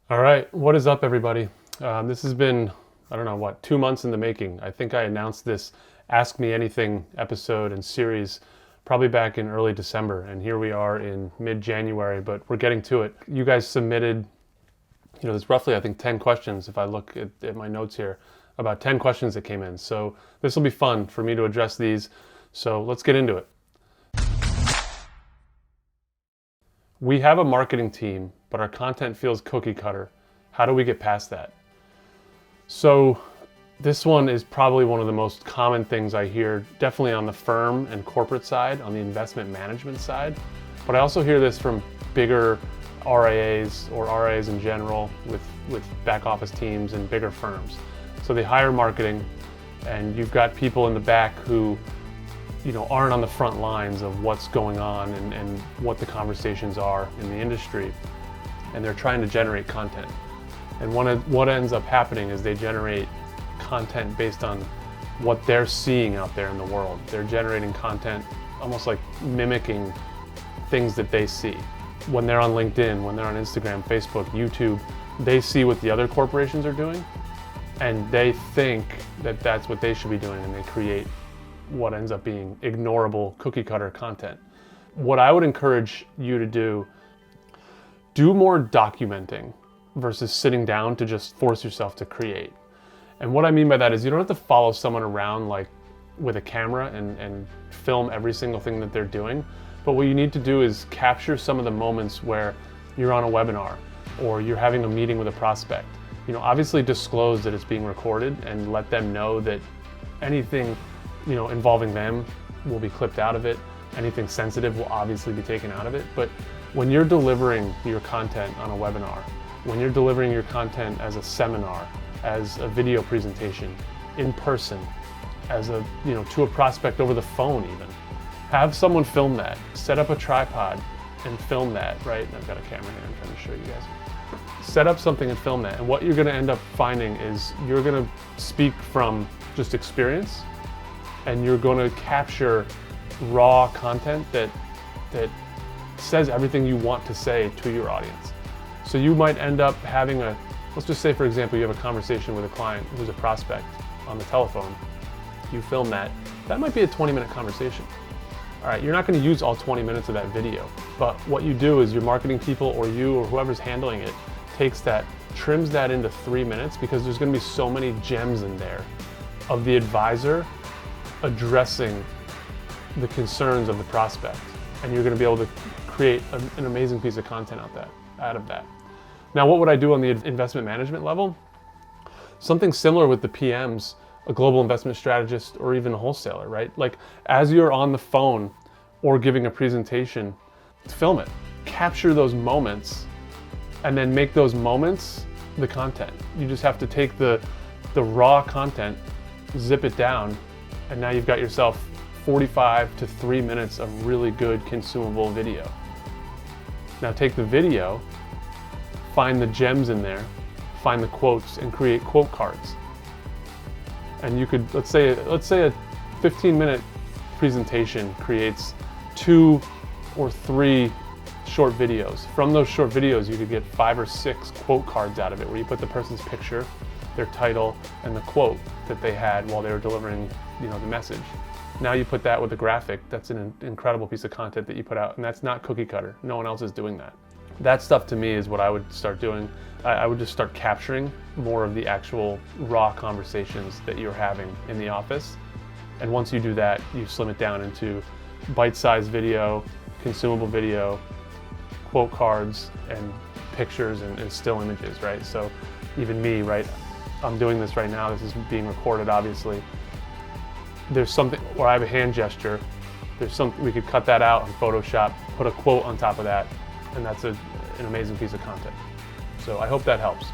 All right, what is up, everybody? This has been, I don't know what, 2 months in the making. I think I announced this Ask Me Anything episode and series probably back in early December, and here we are in mid-January, but we're getting to it. You guys submitted, there's roughly, I think, 10 questions, if I look at my notes here, about 10 questions that came in. So this will be fun for me to address these, so let's get into it. We have a marketing team, but our content feels cookie cutter. How do we get past that? So this one is probably one of the most common things I hear, definitely on the firm and corporate side, on the investment management side. But I also hear this from bigger RIAs or RIAs in general with back office teams and bigger firms. So they hire marketing, and you've got people in the back who aren't on the front lines of what's going on and what the conversations are in the industry, and they're trying to generate content. And what ends up happening is they generate content based on what they're seeing out there in the world. They're generating content almost like mimicking things that they see. When they're on LinkedIn, when they're on Instagram, Facebook, YouTube, they see what the other corporations are doing, and they think that that's what they should be doing, and they create what ends up being ignorable cookie cutter content. What I would encourage you to do more documenting versus sitting down to just force yourself to create. And what I mean by that is you don't have to follow someone around like with a camera and film every single thing that they're doing. But what you need to do is capture some of the moments where you're on a webinar or you're having a meeting with a prospect. Obviously disclose that it's being recorded and let them know that anything involving them will be clipped out of it. Anything sensitive will obviously be taken out of it. But when you're delivering your content on a webinar, when you're delivering your content as a seminar, as a video presentation, in person, as to a prospect over the phone even, have someone film that. Set up a tripod and film that, right? I've got a camera here, I'm trying to show you guys. Set up something and film that. And what you're gonna end up finding is you're gonna speak from just experience, and you're going to capture raw content that says everything you want to say to your audience. So you might end up having let's just say, for example, you have a conversation with a client who's a prospect on the telephone. You film that. That might be a 20-minute conversation. All right, you're not going to use all 20 minutes of that video, but what you do is your marketing people or you or whoever's handling it takes that, trims that into 3 minutes, because there's going to be so many gems in there of the advisor addressing the concerns of the prospect, and you're going to be able to create an amazing piece of content out of that. Now, what would I do on the investment management level? Something similar with the PMs, a global investment strategist, or even a wholesaler, right? Like as you're on the phone or giving a presentation, film it, capture those moments, and then make those moments the content. You just have to take the raw content, zip it down, and now you've got yourself 45 to 3 minutes of really good consumable video. Now take the video, find the gems in there, find the quotes, and create quote cards. And you could, let's say a 15-minute presentation creates 2 or 3 short videos. From those short videos, you could get 5 or 6 quote cards out of it, where you put the person's picture, their title, and the quote that they had while they were delivering the message. Now you put that with a graphic. That's an incredible piece of content that you put out, and that's not cookie cutter. No one else is doing that. That stuff to me is what I would start doing. I would just start capturing more of the actual raw conversations that you're having in the office. And once you do that, you slim it down into bite-sized video, consumable video, quote cards, and pictures and still images, right? So even me, right? I'm doing this right now. This is being recorded, obviously. There's something where I have a hand gesture. There's something we could cut that out in Photoshop, put a quote on top of that, and that's an amazing piece of content. So I hope that helps.